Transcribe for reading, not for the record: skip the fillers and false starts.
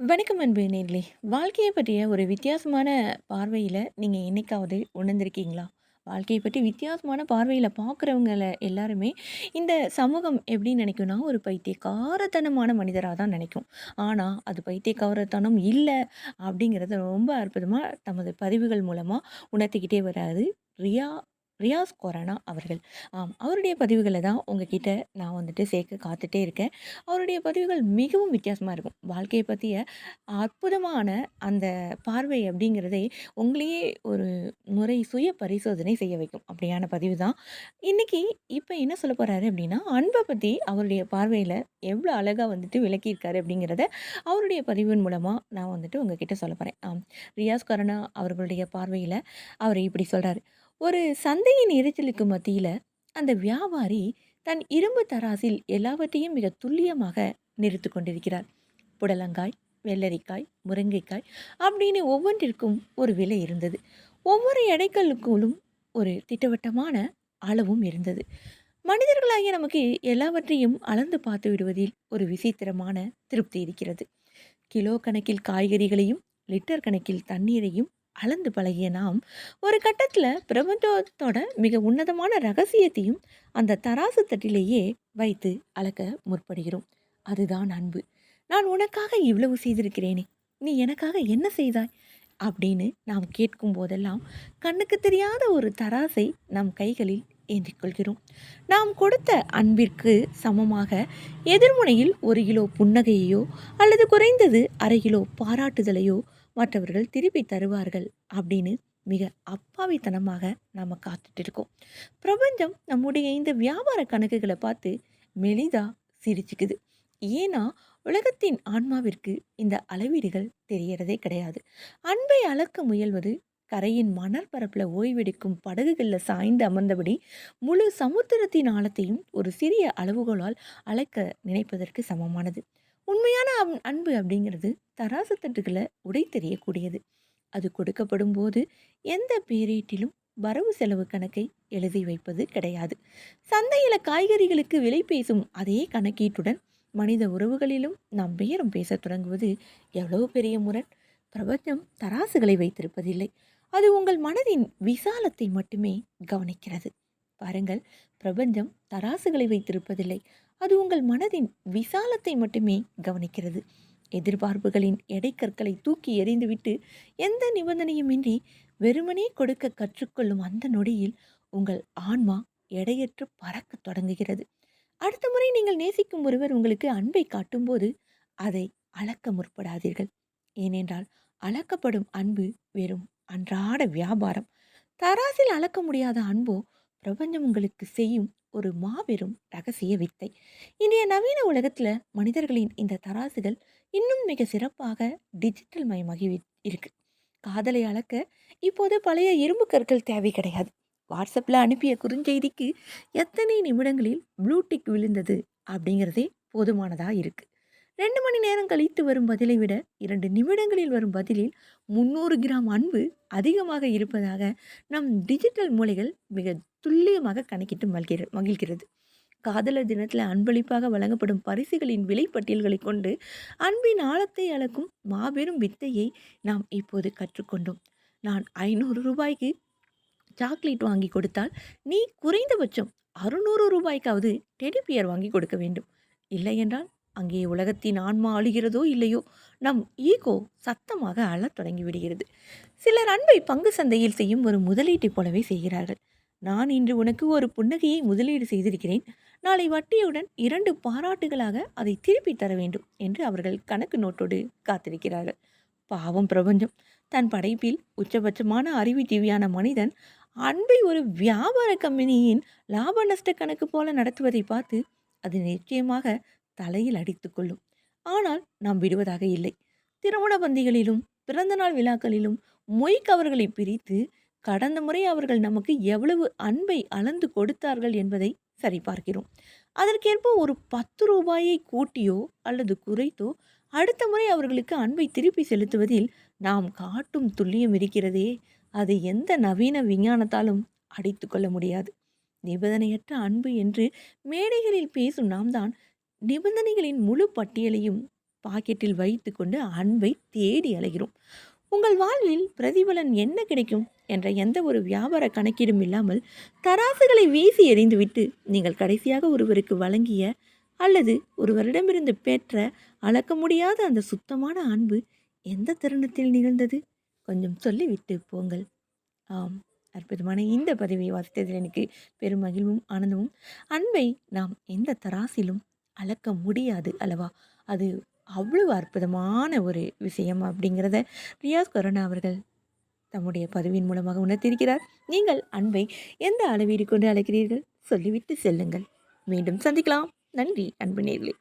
வணக்கம் அன்பு நேர்களே. வாழ்க்கைய பற்றிய ஒரு வித்தியாசமான பார்வையில நீங்க என்னைக்காவது உணர்ந்திருக்கீங்களா? வாழ்க்கைய பற்றி வித்தியாசமான பார்வையில பார்க்குறவங்கள எல்லாருமே, இந்த சமூகம் எப்படி நினைக்கும்னா, ஒரு பைத்தியக்காரத்தனமான மனிதரா தான் நினைக்கும். ஆனா, அது பைத்தியக்காரத்தனம் இல்ல அப்படிங்கிறத ரொம்ப அற்புதமா தமது பதிவுகள் மூலமா உணர்த்திக்கிட்டே வராரு ரியா ரியாஸ் கொரானா அவர்கள். அவருடைய பதிவுகள தான் உங்ககிட்ட நான் வந்துட்டு சேர்க்க காத்துட்டே இருக்கேன். அவருடைய பதிவுகள் மிகவும் வித்தியாசமா இருக்கும். வாழ்க்கைய பத்திய அற்புதமான அந்த பார்வை அப்படிங்கிறதே உங்களையே ஒரு முறை சுய பரிசோதனை செய்ய வைக்கும். அப்படியான பதிவு தான். இன்னைக்கு இப்ப என்ன சொல்ல போறாரு அப்படின்னா, அன்ப பத்தி அவருடைய பார்வையில எவ்வளோ அழகா வந்துட்டு விளக்கியிருக்காரு அப்படிங்கிறத அவருடைய பதிவின் மூலமா நான் வந்துட்டு உங்ககிட்ட சொல்ல போறேன். ரியாஸ் கருணா அவர்களுடைய பார்வையில அவர் இப்படி சொல்றாரு. ஒரு சந்தையின் இரைச்சலுக்கு மத்தியில அந்த வியாபாரி தன் இரும்பு தராசில் எல்லாவற்றையும் மிக துல்லியமாக நிறுத்திக் கொண்டிருக்கிறார். புடலங்காய், வெள்ளரிக்காய், முருங்கைக்காய் அப்படின்னு ஒவ்வொன்றிற்கும் ஒரு விலை இருந்தது. ஒவ்வொரு எடைக்கல்லுக்குள்ளும் ஒரு திட்டவட்டமான அளவும் இருந்தது. மனிதர்களாகிய நமக்கு எல்லாவற்றையும் அளந்து பார்த்து விடுவதில் ஒரு விசித்திரமான திருப்தி இருக்கிறது. கிலோ கணக்கில் காய்கறிகளையும் லிட்டர் கணக்கில் தண்ணீரையும் அளந்து பழகிய நாம் ஒரு கட்டத்துல பிரபஞ்சத்தோட மிக உன்னதமான ரகசியத்தையும் அந்த தராசு தட்டிலேயே வைத்து அளக்க முற்படுகிறோம். அதுதான் அன்பு. நான் உனக்காக இவ்வளவு செய்திருக்கிறேனே, நீ எனக்காக என்ன செய்தாய் அப்படின்னு நாம் கேட்கும் போதெல்லாம் கண்ணுக்கு தெரியாத ஒரு தராசை நம் கைகளில் ஏந்திக் கொள்கிறோம். நாம் கொடுத்த அன்பிற்கு சமமாக எதிர்முனையில் 1 கிலோ புன்னகையையோ அல்லது குறைந்தது அரை கிலோ பாராட்டுதலையோ மற்றவர்கள் திருப்பி தருவார்கள் அப்படின்னு மிக அப்பாவித்தனமாக நாம காத்துட்டு இருக்கோம். பிரபஞ்சம் நம்முடைய இந்த வியாபார கணக்குகளை பார்த்து மெலிதா சிரிச்சுக்குது. ஏன்னா உலகத்தின் ஆன்மாவிற்கு இந்த அளவீடுகள் தெரியறதே கிடையாது. அன்பை அளக்க முயல்வது கரையின் மணற்பரப்புல ஓய்வெடுக்கும் படகுகள்ல சாய்ந்து அமர்ந்தபடி முழு சமுத்திரத்தின் ஆழத்தையும் ஒரு சிறிய அளவுகோலால் அளக்க நினைப்பதற்கு சமமானது. உண்மையான அன்பு அப்படிங்கிறது தராசு தட்டுகளை உடை தெரியக்கூடியது. அது கொடுக்கப்படும் போது எந்த பேரீட்டிலும் வரவு செலவு கணக்கை எழுதி வைப்பது கிடையாது. சந்தையில காய்கறிகளுக்கு விலை பேசும் அதே கணக்கீட்டுடன் மனித உறவுகளிலும் நாம் பேரம் பேசத் தொடங்குவது எவ்வளவு பெரிய முரண்! பிரபஞ்சம் தராசுகளை வைத்திருப்பதில்லை. அது உங்கள் மனதின் விசாலத்தை மட்டுமே கவனிக்கிறது. பாருங்கள், பிரபஞ்சம் தராசுகளை வைத்திருப்பதில்லை. அது உங்கள் மனதின் விசாலத்தை மட்டுமே கவனிக்கிறது. எதிர்பார்ப்புகளின் எடைக்கற்களை தூக்கி எறிந்துவிட்டு எந்த நிபந்தனையுமின்றி வெறுமனே கொடுக்க கற்றுக்கொள்ளும் அந்த நொடியில் உங்கள் ஆன்மா எடையற்று பறக்கத் தொடங்குகிறது. அடுத்த முறை நீங்கள் நேசிக்கும் ஒருவர் உங்களுக்கு அன்பை காட்டும்போது அதை அளக்க முற்படாதீர்கள். ஏனென்றால் அளக்கப்படும் அன்பு வெறும் அன்றாட வியாபாரம். தராசில் அளக்க முடியாத அன்போ பிரபஞ்சம் உங்களுக்கு செய்யும் ஒரு மாபெரும் ரகசிய வித்தை. இன்றைய நவீன உலகத்துல மனிதர்களின் இந்த தராசுகள் இன்னும் மிக சிறப்பாக டிஜிட்டல் மயமாகி இருக்கு. காதலை அளக்க இப்போது பழைய இரும்பு கற்கள் தேவை கிடையாது. வாட்ஸ்அப்பில் அனுப்பிய குறுஞ்செய்திக்கு எத்தனை நிமிடங்களில் ப்ளூடிக் விழுந்தது அப்படிங்கிறதே போதுமானதாக இருக்கு. 2 மணி நேரம் கழித்து வரும் பதிலை விட 2 நிமிடங்களில் வரும் பதிலில் 300 கிராம் அன்பு அதிகமாக இருப்பதாக நம் டிஜிட்டல் மூளைகள் மிக துல்லியமாக கணக்கிட்டு மகிழ்கிறது. காதலர் தினத்தில் அன்பளிப்பாக வழங்கப்படும் பரிசுகளின் விலை பட்டியல்களை கொண்டு அன்பின் ஆழத்தை அளக்கும் மாபெரும் வித்தையை நாம் இப்போது கற்றுக்கொண்டோம். நான் 500 ரூபாய்க்கு சாக்லேட் வாங்கி கொடுத்தால் நீ குறைந்தபட்சம் 600 ரூபாய்க்காவது டெடிபியர் வாங்கி கொடுக்க வேண்டும். இல்லை என்றால் அங்கே உலகத்தின் ஆன்மா அழுகிறதோ இல்லையோ, நம் ஈகோ சத்தமாக அழத் தொடங்கி விடுகிறது. சிலர் அன்பை பங்கு சந்தையில் செய்யும் ஒரு முதலீட்டைப் போலவே செய்கிறார்கள். நான் இன்று உனக்கு ஒரு புன்னகையை முதலீடு செய்திருக்கிறேன், நாளை வட்டியுடன் 2 பாராட்டுகளாக அதை திருப்பி தர வேண்டும் என்று அவர்கள் கணக்கு நோட்டோடு காத்திருக்கிறார்கள். பாவம் பிரபஞ்சம். தன் படைப்பில் உச்சபட்சமான அறிவு ஜீவியான மனிதன் அன்பை ஒரு வியாபார கம்பெனியின் லாப நஷ்ட கணக்கு போல நடத்துவதை பார்த்து அது நிச்சயமாக தலையில் அடித்துக் கொள்ளும். ஆனால் நாம் விடுவதாக இல்லை. திருமண பந்திகளிலும் பிறந்தநாள் விழாக்களிலும் மொய் கவர்களை பிரித்து கடந்த முறை அவர்கள் நமக்கு எவ்வளவு அன்பை அளந்து கொடுத்தார்கள் என்பதை சரிபார்க்கிறோம். அதற்கேற்ப ஒரு 10 ரூபாயை கூட்டியோ அல்லது குறைத்தோ அடுத்த முறை அவர்களுக்கு அன்பை திருப்பி செலுத்துவதில் நாம் காட்டும் துல்லியம் இருக்கிறதே, அது எந்த நவீன விஞ்ஞானத்தாலும் அடித்து கொள்ள முடியாது. நிபந்தனையற்ற அன்பு என்று மேடைகளில் பேசும் நாம் தான் நிபந்தனைகளின் முழு பட்டியலையும் பாக்கெட்டில் வைத்துக்கொண்டு அன்பை தேடி அலைகிறோம். உங்கள் வாழ்வில் பிரதிபலன் என்ன கிடைக்கும் என்ற எந்த ஒரு வியாபார கணக்கீடும் இல்லாமல் தராசுகளை வீசி எறிந்துவிட்டு நீங்கள் கடைசியாக ஒருவருக்கு வழங்கிய அல்லது ஒருவரிடமிருந்து பெற்ற அளக்க முடியாத அந்த சுத்தமான அன்பு எந்த தருணத்தில் நிகழ்ந்தது? கொஞ்சம் சொல்லிவிட்டு போங்கள். ஆம், அற்புதமான இந்த பதிவை வாசித்ததில் எனக்கு பெரும் மகிழ்வும் ஆனந்தமும். அன்பை நாம் எந்த தராசிலும் அளக்க முடியாது அல்லவா? அது அவ்வளவு அற்புதமான ஒரு விஷயம் அப்படிங்கிறத ரியாஸ் கருணா அவர்கள் தம்முடைய பதிவின் மூலமாக உணர்த்தியிருக்கிறார். நீங்கள் அன்பை எந்த அளவீடு கொண்டு அழைக்கிறீர்கள்? சொல்லிவிட்டு செல்லுங்கள். மீண்டும் சந்திக்கலாம். நன்றி அன்பு நேயர்களே.